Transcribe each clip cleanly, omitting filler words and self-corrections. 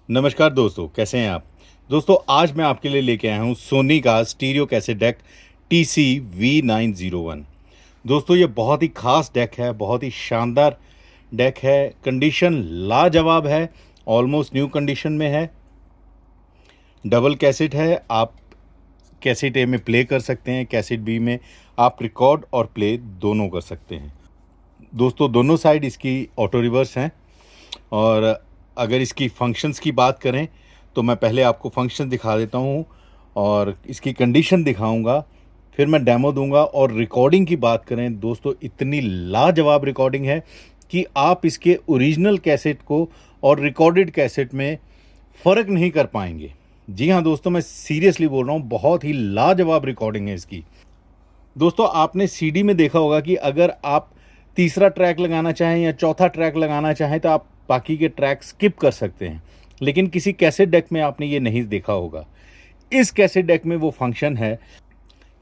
नमस्कार दोस्तों, कैसे हैं आप। दोस्तों आज मैं आपके लिए लेके आया हूँ सोनी का स्टीरियो कैसेट डेक TC-V901। दोस्तों ये बहुत ही खास डेक है, बहुत ही शानदार डेक है। कंडीशन लाजवाब है, ऑलमोस्ट न्यू कंडीशन में है। डबल कैसेट है, आप कैसेट ए में प्ले कर सकते हैं, कैसेट बी में आप रिकॉर्ड और प्ले दोनों कर सकते हैं। दोस्तों दोनों साइड इसकी ऑटो रिवर्स हैं। और अगर इसकी फंक्शंस की बात करें तो मैं पहले आपको फंक्शन दिखा देता हूँ और इसकी कंडीशन दिखाऊंगा, फिर मैं डेमो दूंगा। और रिकॉर्डिंग की बात करें दोस्तों, इतनी लाजवाब रिकॉर्डिंग है कि आप इसके ओरिजिनल कैसेट को और रिकॉर्डेड कैसेट में फ़र्क नहीं कर पाएंगे। जी हाँ दोस्तों, मैं सीरियसली बोल रहा हूँ, बहुत ही लाजवाब रिकॉर्डिंग है इसकी। दोस्तों आपने सीडी में देखा होगा कि अगर आप तीसरा ट्रैक लगाना चाहें या चौथा ट्रैक लगाना चाहें तो आप बाकी के ट्रैक स्किप कर सकते हैं, लेकिन किसी कैसेट डेक में आपने ये नहीं देखा होगा। इस कैसेट डेक में वो फंक्शन है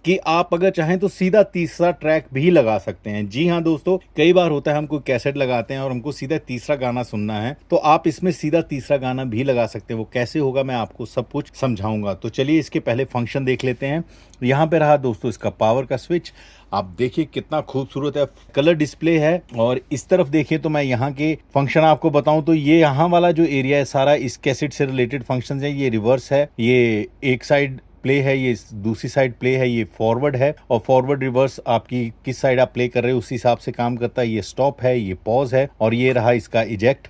कि आप अगर चाहें तो सीधा तीसरा ट्रैक भी लगा सकते हैं। जी हाँ दोस्तों, कई बार होता है हम कोई कैसेट लगाते हैं और हमको सीधा तीसरा गाना सुनना है, तो आप इसमें सीधा तीसरा गाना भी लगा सकते हैं। वो कैसे होगा मैं आपको सब कुछ समझाऊंगा। तो चलिए इसके पहले फंक्शन देख लेते हैं। यहाँ पे रहा दोस्तों इसका पावर का स्विच। आप देखिए कितना खूबसूरत है, कलर डिस्प्ले है। और इस तरफ देखिए तो मैं यहाँ के फंक्शन आपको बताऊं तो ये यहाँ वाला जो एरिया है सारा इस कैसेट से रिलेटेड फंक्शन है। ये रिवर्स है, ये एक साइड प्ले है, ये दूसरी साइड प्ले है, ये फॉरवर्ड है। और फॉरवर्ड रिवर्स आपकी किस साइड आप प्ले कर रहे हो उस हिसाब से काम करता है। ये स्टॉप है, ये पॉज है, और ये रहा इसका इजेक्ट।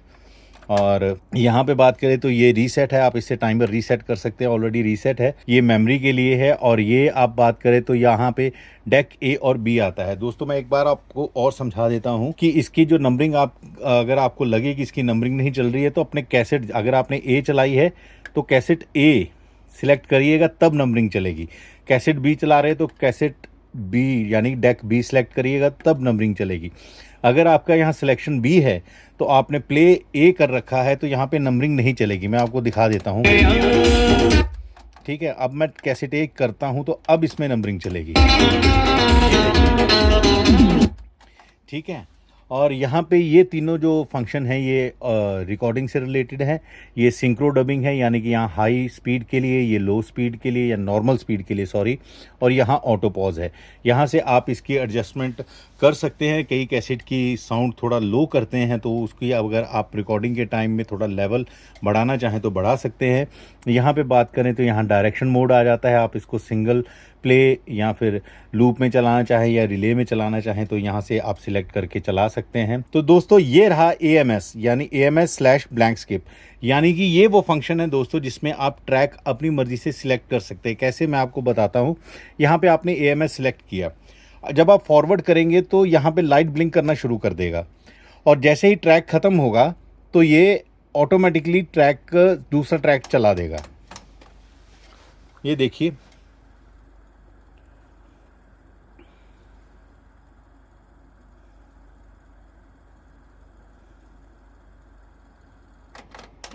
और यहाँ पे बात करें तो ये रीसेट है, आप इससे टाइमर रीसेट कर सकते हैं, ऑलरेडी रीसेट है। ये मेमोरी के लिए है। और ये आप बात करें तो यहाँ पे डेक ए और बी आता है। दोस्तों मैं एक बार आपको और समझा देता हूँ कि इसकी जो नंबरिंग, आप अगर आपको लगे कि इसकी नंबरिंग नहीं चल रही है तो अपने कैसेट, अगर आपने ए चलाई है तो कैसेट ए सिलेक्ट करिएगा, तब नंबरिंग चलेगी। कैसेट बी चला रहे तो कैसेट बी यानी डेक बी सिलेक्ट करिएगा, तब नंबरिंग चलेगी। अगर आपका यहाँ सिलेक्शन बी है तो आपने प्ले ए कर रखा है तो यहाँ पे नंबरिंग नहीं चलेगी। मैं आपको दिखा देता हूँ, ठीक है। अब मैं कैसेट ए करता हूँ तो अब इसमें नंबरिंग चलेगी, ठीक है। और यहाँ पे ये तीनों जो फंक्शन हैं ये रिकॉर्डिंग से रिलेटेड है। ये सिंक्रो डबिंग है, यानी कि यहाँ हाई स्पीड के लिए, ये लो स्पीड के लिए या नॉर्मल स्पीड के लिए, सॉरी। और यहाँ ऑटो पॉज है, यहाँ से आप इसकी एडजस्टमेंट कर सकते हैं। कई कैसेट की साउंड थोड़ा लो करते हैं तो उसकी अगर आप रिकॉर्डिंग के टाइम में थोड़ा लेवल बढ़ाना चाहें तो बढ़ा सकते हैं। यहाँ पे बात करें तो यहाँ डायरेक्शन मोड आ जाता है, आप इसको सिंगल प्ले या फिर लूप में चलाना चाहें या रिले में चलाना चाहें तो यहाँ से आप सिलेक्ट करके चला सकते हैं। तो दोस्तों ये रहा AMS यानी AMS/ब्लैंक स्किप, यानी कि ये वो फंक्शन है दोस्तों जिसमें आप ट्रैक अपनी मर्जी से सिलेक्ट कर सकते हैं। कैसे, मैं आपको बताता हूँ। यहाँ पे आपने AMS सिलेक्ट किया, जब आप फॉरवर्ड करेंगे तो यहाँ पे लाइट ब्लिंक करना शुरू कर देगा, और जैसे ही ट्रैक ख़त्म होगा तो ये ऑटोमेटिकली दूसरा ट्रैक चला देगा। ये देखिए,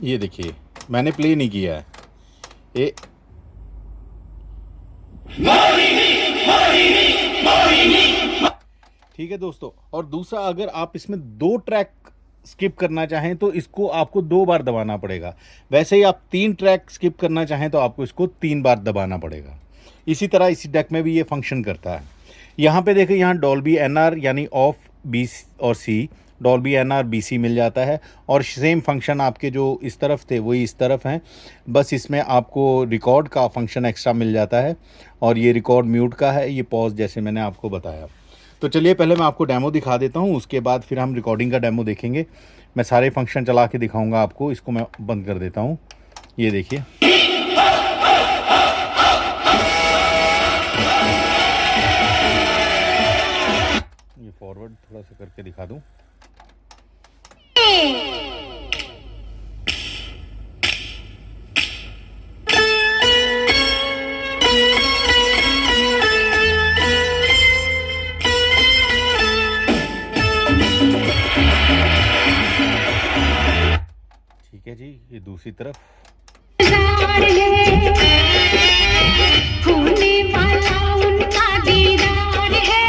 ये देखिए मैंने प्ले नहीं किया है ये। ठीक है दोस्तों। और दूसरा, अगर आप इसमें 2 ट्रैक स्किप करना चाहें तो इसको आपको 2 बार दबाना पड़ेगा। वैसे ही आप 3 ट्रैक स्किप करना चाहें तो आपको इसको 3 बार दबाना पड़ेगा। इसी तरह इसी डेक में भी ये फंक्शन करता है। यहाँ पे देखिए, यहाँ डॉल्बी NR यानी ऑफ बी और सी, डॉल्बी NR BC मिल जाता है। और सेम फंक्शन आपके जो इस तरफ थे वही इस तरफ हैं, बस इसमें आपको रिकॉर्ड का फंक्शन एक्स्ट्रा मिल जाता है। और ये रिकॉर्ड म्यूट का है, ये पॉज जैसे मैंने आपको बताया। तो चलिए पहले मैं आपको डेमो दिखा देता हूँ, उसके बाद फिर हम रिकॉर्डिंग का डेमो देखेंगे। मैं सारे फंक्शन चला के दिखाऊंगा आपको। इसको मैं बंद कर देता हूँ। ये देखिए, ये फॉरवर्ड थोड़ा सा करके दिखा दूँ। ठीक है जी, ये दूसरी तरफ। होने वाला उनका दीदार है,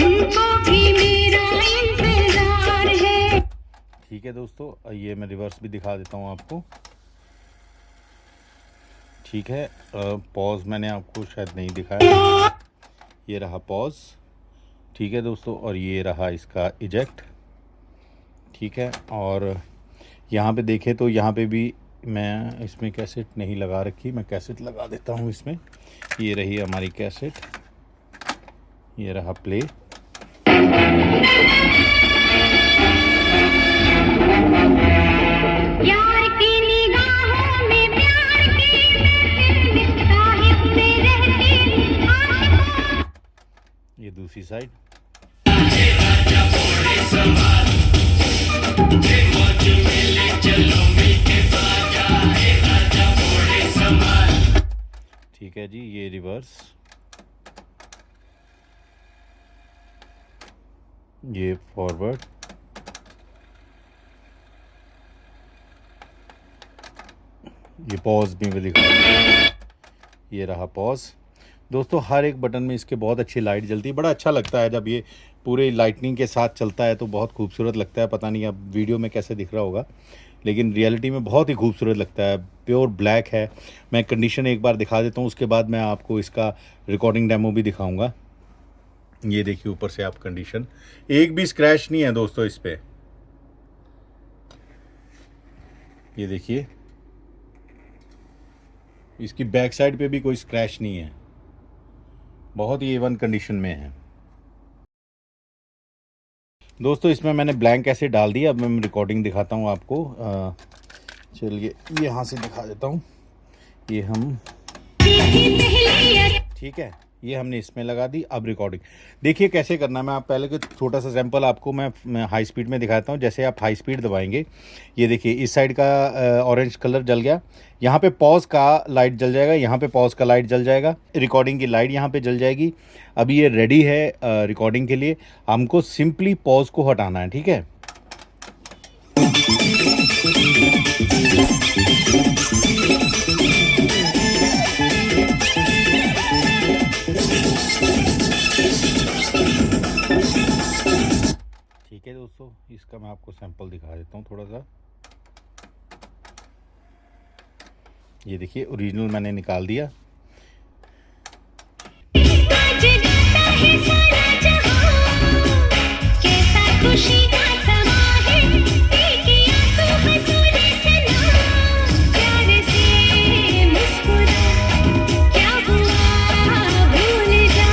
उनको भी मेरा इंतजार है। ठीक है दोस्तों, ये मैं रिवर्स भी दिखा देता हूँ आपको। ठीक है, पॉज मैंने आपको शायद नहीं दिखाया, ये रहा पॉज। ठीक है दोस्तों, और ये रहा इसका इजेक्ट। ठीक है, और यहाँ पे देखें तो यहाँ पे भी मैं इसमें कैसेट नहीं लगा रखी, मैं कैसेट लगा देता हूँ इसमें। ये रही हमारी कैसेट, ये रहा प्ले। प्यार की निगाहों में प्यार की महफिल साहिब में रहते आशिकों। ये दूसरी साइड। ठीक है जी, ये रिवर्स, ये फॉरवर्ड, ये पॉज भी मैं दिखा, ये रहा पॉज। दोस्तों हर एक बटन में इसके बहुत अच्छी लाइट जलती है, बड़ा अच्छा लगता है जब ये पूरे लाइटनिंग के साथ चलता है तो बहुत खूबसूरत लगता है। पता नहीं अब वीडियो में कैसे दिख रहा होगा, लेकिन रियलिटी में बहुत ही खूबसूरत लगता है। प्योर ब्लैक है। मैं कंडीशन एक बार दिखा देता हूँ, उसके बाद मैं आपको इसका रिकॉर्डिंग डेमो भी दिखाऊंगा। ये देखिए ऊपर से आप कंडीशन, एक भी स्क्रैच नहीं है दोस्तों इस पे। ये देखिए इसकी बैक साइड पे भी कोई स्क्रैच नहीं है, बहुत ही A1 कंडीशन में है। दोस्तों इसमें मैंने ब्लैंक ऐसे डाल दिया। अब मैं रिकॉर्डिंग दिखाता हूँ आपको। चलिए यहाँ से दिखा देता हूँ। ये हम, ठीक है, ये हमने इसमें लगा दी। अब रिकॉर्डिंग देखिए कैसे करना है। मैं आप पहले के छोटा सा सैंपल आपको मैं हाई स्पीड में दिखाता हूँ। जैसे आप हाई स्पीड दबाएंगे, ये देखिए इस साइड का ऑरेंज कलर जल गया, यहाँ पे पॉज का लाइट जल जाएगा, यहाँ पे पॉज का लाइट जल जाएगा, रिकॉर्डिंग की लाइट यहाँ पे जल जाएगी। अभी ये रेडी है रिकॉर्डिंग के लिए। हमको सिंपली पॉज को हटाना है, ठीक है। ठीक है दोस्तों, इसका मैं आपको सैंपल दिखा देता हूँ थोड़ा सा। ये देखिए ओरिजिनल मैंने निकाल दिया। आज गाता है सारा जहां, कैसा खुशी का समा है, एक आंसू हंसूने सना, प्यार से मुस्कुरा, क्या हुआ भूल जा।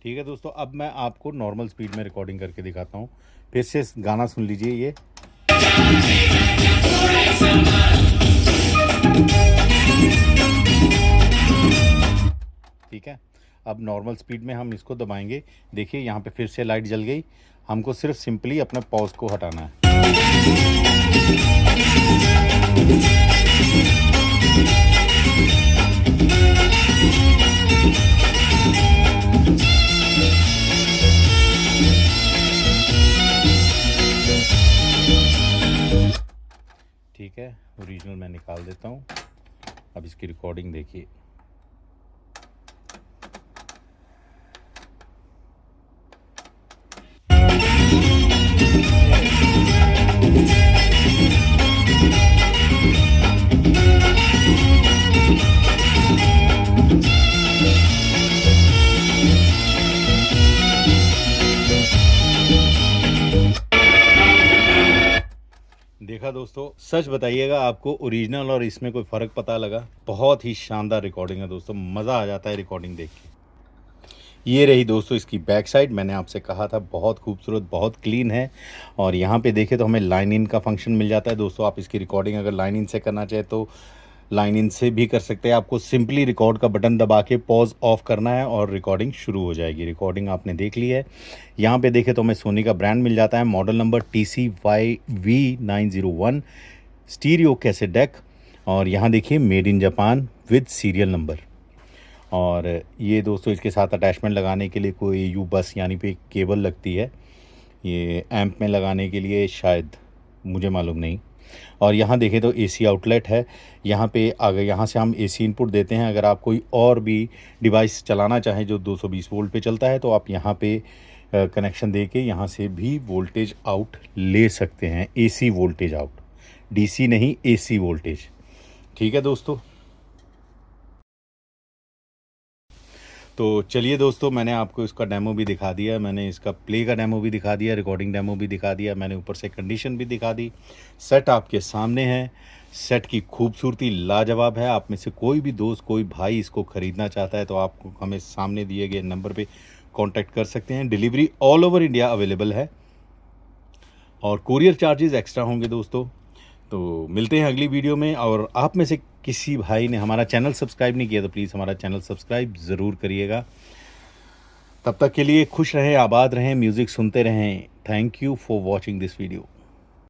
ठीक है दोस्तों, अब मैं आपको नॉर्मल स्पीड में रिकॉर्डिंग करके दिखाता हूँ। फिर से गाना सुन लीजिए ये। ठीक है, अब नॉर्मल स्पीड में हम इसको दबाएंगे। देखिए यहाँ पे फिर से लाइट जल गई। हमको सिर्फ सिंपली अपने पॉज को हटाना है। ठीक है, ओरिजिनल मैं निकाल देता हूँ। अब इसकी रिकॉर्डिंग देखिए। देखा दोस्तों, सच बताइएगा आपको ओरिजिनल और इसमें कोई फ़र्क पता लगा? बहुत ही शानदार रिकॉर्डिंग है दोस्तों, मज़ा आ जाता है रिकॉर्डिंग देख के। ये रही दोस्तों इसकी बैक साइड। मैंने आपसे कहा था बहुत खूबसूरत, बहुत क्लीन है। और यहाँ पे देखें तो हमें लाइन इन का फंक्शन मिल जाता है दोस्तों। आप इसकी रिकॉर्डिंग अगर लाइन इन से करना चाहे तो लाइन इन से भी कर सकते हैं। आपको सिंपली रिकॉर्ड का बटन दबा के पॉज ऑफ करना है और रिकॉर्डिंग शुरू हो जाएगी। रिकॉर्डिंग आपने देख ली है। यहाँ पे देखें तो हमें सोनी का ब्रांड मिल जाता है, model number TCYV901 stereo cassette deck. और यहाँ देखिए made in Japan with serial number. और ये दोस्तों इसके साथ अटैचमेंट लगाने के लिए कोई यू बस यानी पे केबल लगती है। ये एम्प में लगाने के लिए शायद, मुझे मालूम नहीं। और यहाँ देखें तो एसी आउटलेट है। यहाँ पे अगर यहाँ से हम एसी इनपुट देते हैं, अगर आप कोई और भी डिवाइस चलाना चाहें जो 220 वोल्ट पे चलता है तो आप यहाँ पे कनेक्शन दे के यहाँ से भी वोल्टेज आउट ले सकते हैं, एसी वोल्टेज आउट, डीसी नहीं, एसी वोल्टेज। ठीक है दोस्तों, तो चलिए दोस्तों, मैंने आपको इसका डेमो भी दिखा दिया, मैंने इसका प्ले का डेमो भी दिखा दिया, रिकॉर्डिंग डेमो भी दिखा दिया, मैंने ऊपर से कंडीशन भी दिखा दी। सेट आपके सामने है, सेट की खूबसूरती लाजवाब है। आप में से कोई भी दोस्त, कोई भाई इसको ख़रीदना चाहता है तो आपको हमें सामने दिए गए नंबर पे कांटेक्ट कर सकते हैं। Delivery all over India available है और कुरियर चार्जेस एक्स्ट्रा होंगे दोस्तों। तो मिलते हैं अगली वीडियो में। और आप में से किसी भाई ने हमारा चैनल सब्सक्राइब नहीं किया तो प्लीज़ हमारा चैनल सब्सक्राइब ज़रूर करिएगा। तब तक के लिए खुश रहें, आबाद रहें, म्यूज़िक सुनते रहें। Thank you for watching this video.